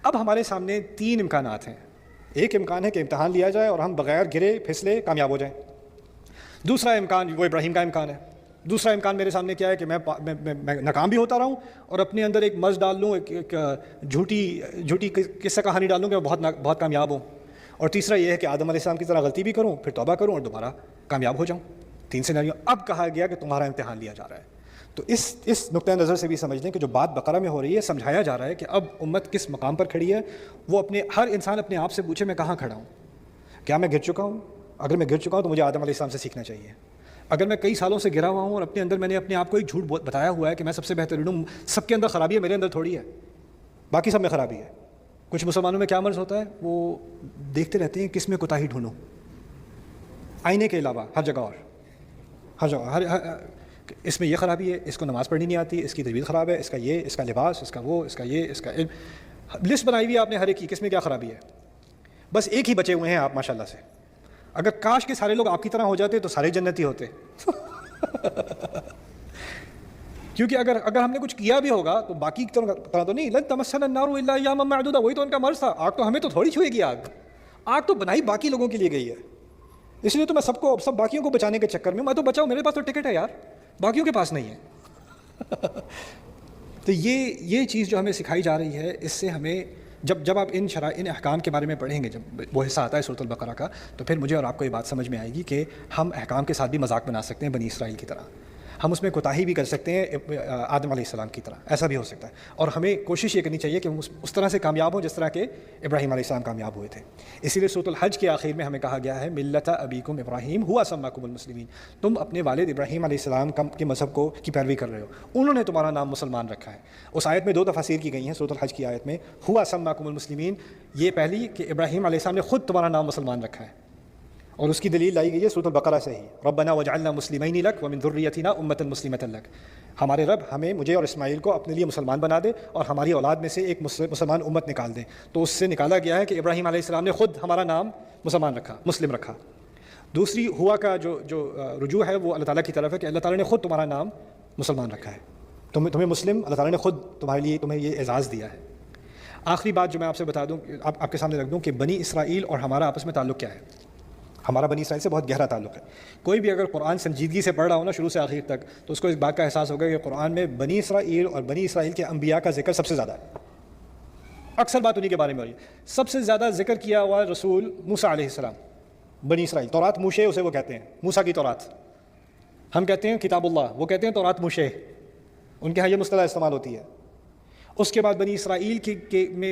اب ہمارے سامنے 3 امکانات ہیں. ایک امکان ہے کہ امتحان لیا جائے اور ہم بغیر گرے پھسلے کامیاب ہو جائیں. دوسرا امکان وہ ابراہیم کا امکان ہے. دوسرا امکان میرے سامنے کیا ہے کہ میں ناکام بھی ہوتا رہوں اور اپنے اندر ایک مرض ڈال لوں, ایک جھوٹی قصہ کہانی ڈال لوں کہ میں بہت کامیاب ہوں. اور تیسرا یہ ہے کہ آدم علیہ السلام کی طرح غلطی بھی کروں, پھر توبہ کروں اور دوبارہ کامیاب ہو جاؤں. 3 سیناریو. اب کہا گیا کہ تمہارا امتحان لیا جا رہا ہے. تو اس نقطۂ نظر سے بھی سمجھ لیں کہ جو بات بقرہ میں ہو رہی ہے, سمجھایا جا رہا ہے کہ اب امت کس مقام پر کھڑی ہے. وہ ہر انسان اپنے آپ سے پوچھے میں کہاں کھڑا ہوں. کیا میں گر چکا ہوں؟ اگر میں گر چکا ہوں تو مجھے آدم علیہ السلام سے سیکھنا چاہیے. اگر میں کئی سالوں سے گرا ہوا ہوں اور اپنے اندر میں نے اپنے آپ کو ایک جھوٹ بتایا ہوا ہے کہ میں سب سے بہترین ہوں, سب کے اندر خرابی ہے, میرے اندر تھوڑی ہے, باقی سب میں خرابی ہے. کچھ مسلمانوں میں کیا مرض ہوتا ہے, وہ دیکھتے رہتے ہیں کس میں کوتاہی ڈھونڈوں, آئینے کے علاوہ ہر جگہ, اور ہر جگہ اس میں یہ خرابی ہے, اس کو نماز پڑھنی نہیں آتی, اس کی تجوید خراب ہے, اس کا یہ, اس کا لباس, اس کا وہ, اس کا یہ, اس کا علم, لسٹ بنائی ہوئی ہے آپ نے ہر ایک کی, کس میں کیا خرابی ہے. بس ایک ہی بچے ہوئے ہیں آپ ماشاءاللہ سے. اگر کاش کے سارے لوگ آپ کی طرح ہو جاتے تو سارے جنتی ہوتے. کیونکہ اگر ہم نے کچھ کیا بھی ہوگا تو باقی کی طرح تو نہیں. لن تمسنا النار الا ایاما معدودا, وہی تو ان کا مرض تھا. آگ تو ہمیں تو تھوڑی چھوئے گی, آگ تو بنائی باقی لوگوں کے لیے گئی ہے. اس لیے تو میں سب باقیوں کو بچانے کے چکر میں تو بچاؤ, میرے پاس تو ٹکٹ ہے یار, باقیوں کے پاس نہیں ہے. تو یہ چیز جو ہمیں سکھائی جا رہی ہے, اس سے ہمیں جب آپ ان احکام کے بارے میں پڑھیں گے, جب وہ حصہ آتا ہے سورۃ البقرہ کا, تو پھر مجھے اور آپ کو یہ بات سمجھ میں آئے گی کہ ہم احکام کے ساتھ بھی مذاق بنا سکتے ہیں بنی اسرائیل کی طرح. ہم اس میں کوتاہی بھی کر سکتے ہیں آدم علیہ السلام کی طرح, ایسا بھی ہو سکتا ہے. اور ہمیں کوشش یہ کرنی چاہیے کہ ہم اس طرح سے کامیاب ہوں جس طرح کہ ابراہیم علیہ السلام کامیاب ہوئے تھے. اسی لیے سورۃ الحج کے آخر میں ہمیں کہا گیا ہے ملۃ ابیکم ابراہیم ہوا سماکم المسلمین, تم اپنے والد ابراہیم علیہ السلام کے مذہب کی پیروی کر رہے ہو, انہوں نے تمہارا نام مسلمان رکھا ہے. اس آیت میں 2 تفاسیر کی گئی ہیں. سورۃ الحج کی آیت میں ہوا سماکم المسلمین, یہ پہلی کہ ابراہیم علیہ السلام نے خود تمہارا نام مسلمان رکھا ہے, اور اس کی دلیل لائی گئی ہے سورۃ البقرہ سے ہی. ربنا وجعلنا مسلمین لک ومن ذریتنا امۃ مسلمۃ لک, ہمارے رب مجھے اور اسماعیل کو اپنے لیے مسلمان بنا دے اور ہماری اولاد میں سے ایک مسلمان امت نکال دے. تو اس سے نکالا گیا ہے کہ ابراہیم علیہ السلام نے خود ہمارا نام مسلمان رکھا, مسلم رکھا. دوسری ہوا کا جو رجوع ہے وہ اللہ تعالیٰ کی طرف ہے کہ اللہ تعالیٰ نے خود تمہارا نام مسلمان رکھا ہے, تمہیں مسلم اللہ تعالیٰ نے خود تمہیں یہ اعزاز دیا ہے. آخری بات جو میں آپ سے بتا دوں, آپ کے سامنے رکھ دوں کہ بنی اسرائیل اور ہمارا آپس میں تعلق کیا ہے. ہمارا بنی اسرائیل سے بہت گہرا تعلق ہے. کوئی بھی اگر قرآن سنجیدگی سے پڑھ رہا ہو نا شروع سے آخر تک, تو اس کو اس بات کا احساس ہوگا کہ قرآن میں بنی اسرائیل اور بنی اسرائیل کے انبیاء کا ذکر سب سے زیادہ ہے. اکثر بات انہی کے بارے میں ہو رہی ہے. سب سے زیادہ ذکر کیا ہوا رسول موسیٰ علیہ السلام, بنی اسرائیل. تورات موشے اسے وہ کہتے ہیں, موسیٰ کی تورات. ہم کہتے ہیں کتاب اللہ, وہ کہتے ہیں تورات موشے, ان کے ہاں یہ مصطلح استعمال ہوتی ہے. اس کے بعد بنی اسرائیل میں